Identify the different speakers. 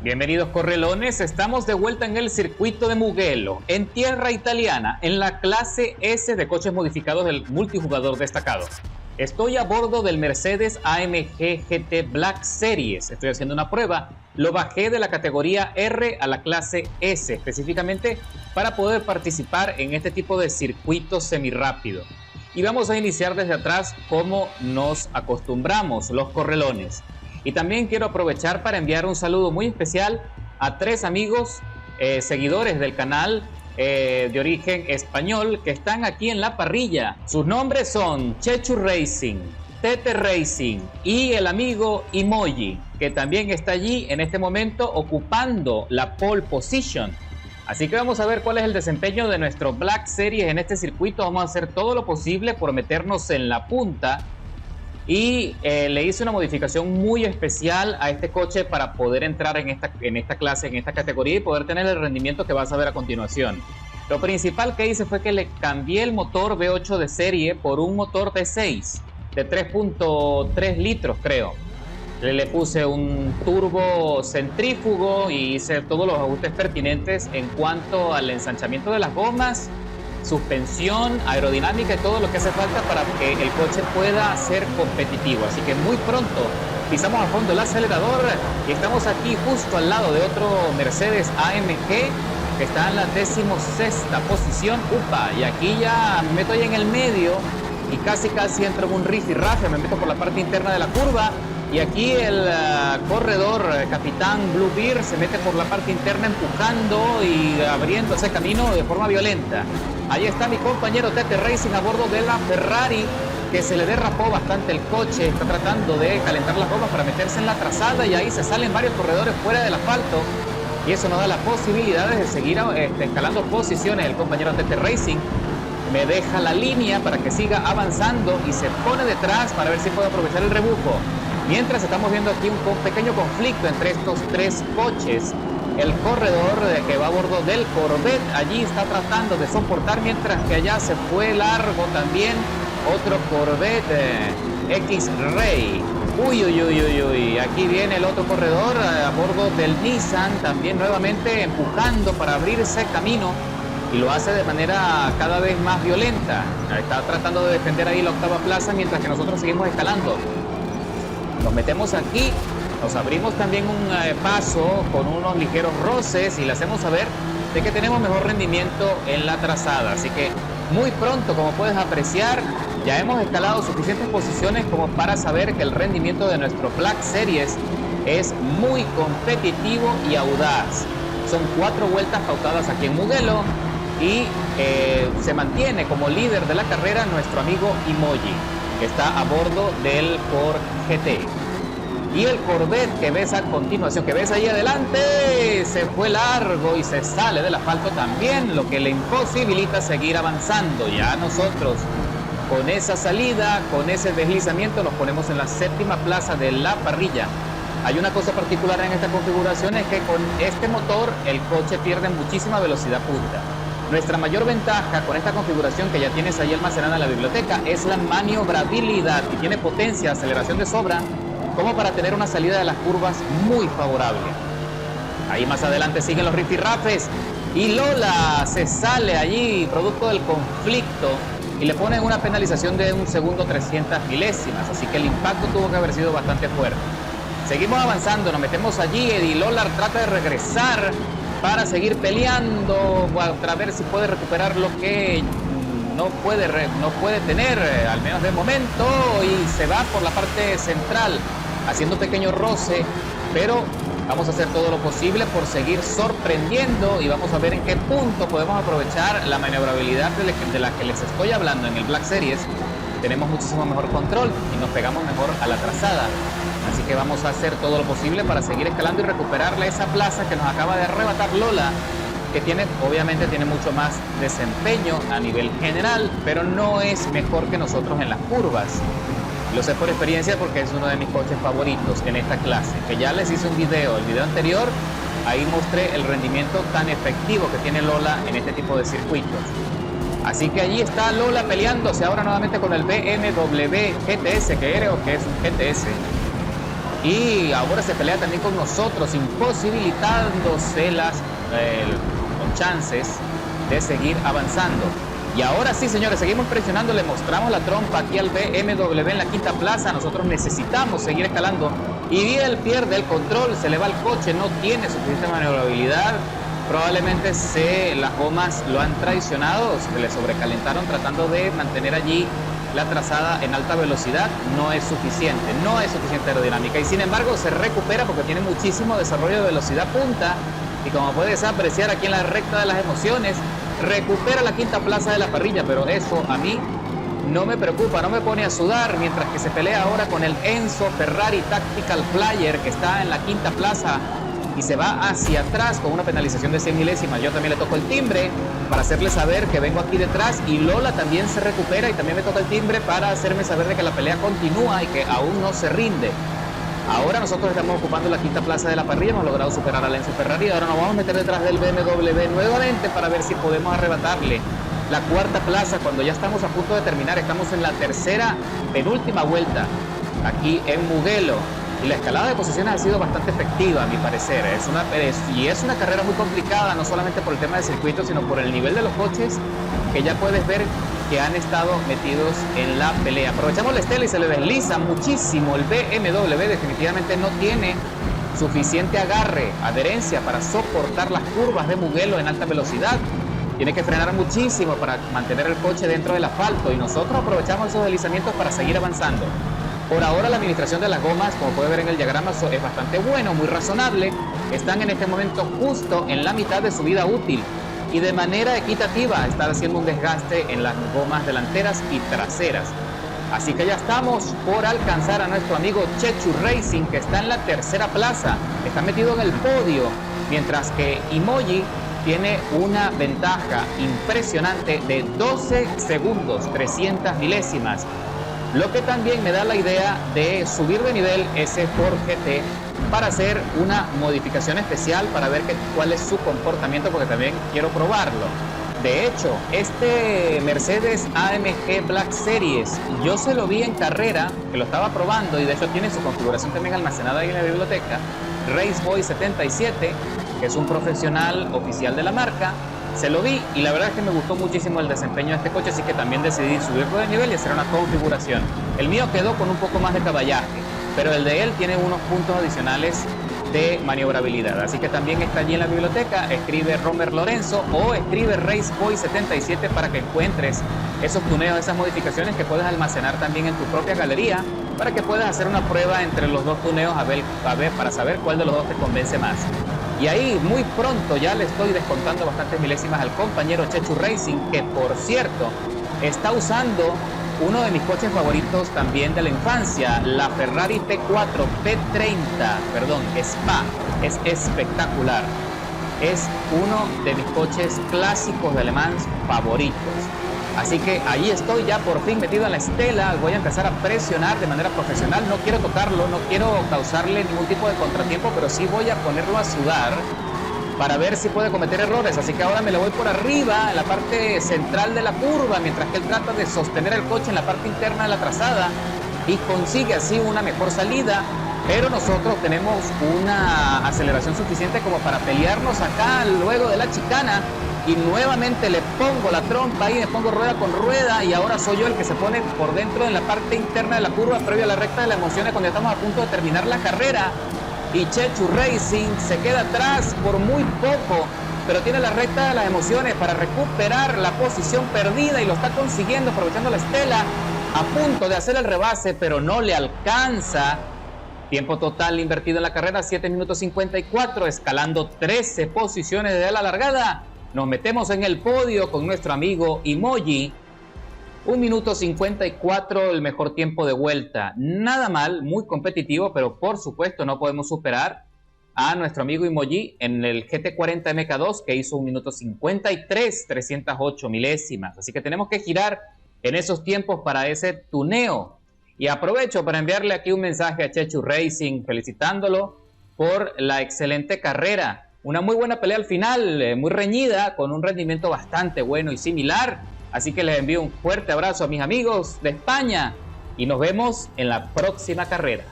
Speaker 1: Bienvenidos correlones, estamos de vuelta en el circuito de Mugello, en tierra italiana, en la clase S de coches modificados del multijugador destacado. Estoy a bordo del Mercedes AMG GT Black Series, estoy haciendo una prueba, lo bajé de la categoría R a la clase S, específicamente para poder participar en este tipo de circuito semirápido. Y vamos a iniciar desde atrás como nos acostumbramos los correlones. Y también quiero aprovechar para enviar un saludo muy especial a 3 amigos seguidores del canal de origen español que están aquí en la parrilla. Sus nombres son Chechu Racing, Tete Racing y el amigo Emoji, que también está allí en este momento ocupando la pole position. Así que vamos a ver cuál es el desempeño de nuestro Black Series en este circuito. Vamos a hacer todo lo posible por meternos en la punta. Y le hice una modificación muy especial a este coche para poder entrar en esta clase, en esta categoría y poder tener el rendimiento que vas a ver a continuación. Lo principal que hice fue que le cambié el motor V8 de serie por un motor V6 de 3.3 litros creo. Le puse un turbo centrífugo y hice todos los ajustes pertinentes en cuanto al ensanchamiento de las gomas, suspensión, aerodinámica y todo lo que hace falta para que el coche pueda ser competitivo. Así que muy pronto pisamos a fondo el acelerador y estamos aquí justo al lado de otro Mercedes AMG que está en la 16ª posición. ¡Upa! Y aquí ya me meto ahí en el medio y casi entro en un rifirrafe, me meto por la parte interna de la curva. Y aquí el corredor Capitán Bluebeard se mete por la parte interna empujando y abriendo ese camino de forma violenta. Ahí está mi compañero Tete Racing a bordo de la Ferrari, que se le derrapó bastante el coche, está tratando de calentar las gomas para meterse en la trazada y ahí se salen varios corredores fuera del asfalto y eso nos da las posibilidades de seguir escalando posiciones. El compañero Tete Racing me deja la línea para que siga avanzando y se pone detrás para ver si puede aprovechar el rebujo. Mientras estamos viendo aquí un pequeño conflicto entre estos 3 coches. El corredor que va a bordo del Corvette allí está tratando de soportar, mientras que allá se fue largo también otro Corvette X-Ray. Uy, aquí viene el otro corredor a bordo del Nissan, también nuevamente empujando para abrirse camino y lo hace de manera cada vez más violenta. Está tratando de defender ahí la 8ª plaza mientras que nosotros seguimos escalando. Nos metemos aquí, nos abrimos también un paso con unos ligeros roces y le hacemos saber de que tenemos mejor rendimiento en la trazada. Así que muy pronto, como puedes apreciar, ya hemos escalado suficientes posiciones como para saber que el rendimiento de nuestro Black Series es muy competitivo y audaz. Son 4 vueltas pautadas aquí en Mugello y se mantiene como líder de la carrera nuestro amigo Emoji, que está a bordo del Ford GT. Y el Corvette que ves a continuación, que ves ahí adelante, se fue largo y se sale del asfalto también, lo que le imposibilita seguir avanzando. Ya nosotros, con esa salida, con ese deslizamiento, nos ponemos en la 7ª plaza de la parrilla. Hay una cosa particular en esta configuración, es que con este motor el coche pierde muchísima velocidad punta. Nuestra mayor ventaja con esta configuración que ya tienes ahí almacenada en la biblioteca es la maniobrabilidad, que tiene potencia, aceleración de sobra, como para tener una salida de las curvas muy favorable. Ahí más adelante siguen los rifirrafes y Lola se sale allí producto del conflicto y le ponen una penalización de 1 segundo 300 milésimas, así que el impacto tuvo que haber sido bastante fuerte. Seguimos avanzando, nos metemos allí, Eddie Lollard trata de regresar para seguir peleando, para ver si puede recuperar lo que no puede tener, al menos de momento, y se va por la parte central, haciendo un pequeño roce, pero vamos a hacer todo lo posible por seguir sorprendiendo y vamos a ver en qué punto podemos aprovechar la maniobrabilidad de la que les estoy hablando en el Black Series. Tenemos muchísimo mejor control y nos pegamos mejor a la trazada. Así que vamos a hacer todo lo posible para seguir escalando y recuperarle esa plaza que nos acaba de arrebatar Lola, que obviamente tiene mucho más desempeño a nivel general, pero no es mejor que nosotros en las curvas. Lo sé por experiencia porque es uno de mis coches favoritos en esta clase, que ya les hice un video, el video anterior, ahí mostré el rendimiento tan efectivo que tiene Lola en este tipo de circuitos. Así que allí está Lola peleándose ahora nuevamente con el BMW GTS, que es un GTS. y ahora se pelea también con nosotros, imposibilitándose con chances de seguir avanzando. Y ahora sí, señores, seguimos presionando, le mostramos la trompa aquí al BMW en la quinta plaza. Nosotros necesitamos seguir escalando. Y él pierde el control, se le va el coche, no tiene suficiente maniobrabilidad. Probablemente las gomas lo han traicionado, se le sobrecalentaron tratando de mantener allí la trazada en alta velocidad. No es suficiente aerodinámica. Y sin embargo se recupera porque tiene muchísimo desarrollo de velocidad punta. Y como puedes apreciar aquí en la recta de las emociones, recupera la quinta plaza de la parrilla, pero eso a mí no me preocupa, no me pone a sudar, mientras que se pelea ahora con el Enzo Ferrari Tactical Flyer, que está en la quinta plaza y se va hacia atrás con una penalización de 100 milésimas. Yo también le toco el timbre para hacerle saber que vengo aquí detrás, y Lola también se recupera y también me toca el timbre para hacerme saber de que la pelea continúa y que aún no se rinde. Ahora nosotros estamos ocupando la quinta plaza de la parrilla, hemos logrado superar al Enzo Ferrari. Ahora nos vamos a meter detrás del BMW nuevamente para ver si podemos arrebatarle la cuarta plaza cuando ya estamos a punto de terminar. Estamos en la tercera penúltima vuelta aquí en Mugello, y la escalada de posiciones ha sido bastante efectiva, a mi parecer. Es una carrera muy complicada, no solamente por el tema del circuito, sino por el nivel de los coches, que ya puedes ver que han estado metidos en la pelea. Aprovechamos la estela y se le desliza muchísimo el BMW. Definitivamente no tiene suficiente agarre, adherencia para soportar las curvas de Mugello en alta velocidad. Tiene que frenar muchísimo para mantener el coche dentro del asfalto, y nosotros aprovechamos esos deslizamientos para seguir avanzando. Por ahora la administración de las gomas, como puede ver en el diagrama, es bastante bueno, muy razonable. Están en este momento justo en la mitad de su vida útil, y de manera equitativa está haciendo un desgaste en las gomas delanteras y traseras. Así que ya estamos por alcanzar a nuestro amigo Chechu Racing, que está en la tercera plaza, está metido en el podio, mientras que Imoji tiene una ventaja impresionante de 12 segundos, 300 milésimas. Lo que también me da la idea de subir de nivel ese Ford GT para hacer una modificación especial para ver cuál es su comportamiento, porque también quiero probarlo. De hecho, este Mercedes AMG Black Series, yo se lo vi en carrera, que lo estaba probando, y de hecho tiene su configuración también almacenada ahí en la biblioteca. Raceboy 77, que es un profesional oficial de la marca. Se lo vi y la verdad es que me gustó muchísimo el desempeño de este coche, así que también decidí subirlo de nivel y hacer una configuración. El mío quedó con un poco más de caballaje, pero el de él tiene unos puntos adicionales de maniobrabilidad, así que también está allí en la biblioteca. Escribe Romer Lorenzo o escribe Raceboy 77 para que encuentres esos tuneos, esas modificaciones que puedes almacenar también en tu propia galería, para que puedas hacer una prueba entre los dos tuneos para saber cuál de los dos te convence más. Y ahí muy pronto ya le estoy descontando bastantes milésimas al compañero Chechu Racing, que por cierto está usando uno de mis coches favoritos también de la infancia, la Ferrari P4 Spa. Es espectacular, es uno de mis coches clásicos de Le Mans favoritos. Así que ahí estoy ya por fin metido en la estela. Voy a empezar a presionar de manera profesional. No quiero tocarlo, no quiero causarle ningún tipo de contratiempo, pero sí voy a ponerlo a sudar para ver si puede cometer errores. Así que ahora me lo voy por arriba, en la parte central de la curva, mientras que él trata de sostener el coche en la parte interna de la trazada y consigue así una mejor salida. Pero nosotros tenemos una aceleración suficiente como para pelearnos acá luego de la chicana. Y nuevamente le pongo la trompa y me pongo rueda con rueda, y ahora soy yo el que se pone por dentro en la parte interna de la curva previo a la recta de las emociones, cuando estamos a punto de terminar la carrera. Y Chechu Racing se queda atrás por muy poco, pero tiene la recta de las emociones para recuperar la posición perdida, y lo está consiguiendo aprovechando la estela. A punto de hacer el rebase, pero no le alcanza. Tiempo total invertido en la carrera, 7 minutos 54, escalando 13 posiciones de la largada. Nos metemos en el podio con nuestro amigo Imoji. 1 minuto 54, el mejor tiempo de vuelta. Nada mal, muy competitivo, pero por supuesto no podemos superar a nuestro amigo Imoji en el GT40 MK2, que hizo 1 minuto 53, 308 milésimas. Así que tenemos que girar en esos tiempos para ese tuneo. Y aprovecho para enviarle aquí un mensaje a Chechu Racing, felicitándolo por la excelente carrera. Una muy buena pelea al final, muy reñida, con un rendimiento bastante bueno y similar. Así que les envío un fuerte abrazo a mis amigos de España y nos vemos en la próxima carrera.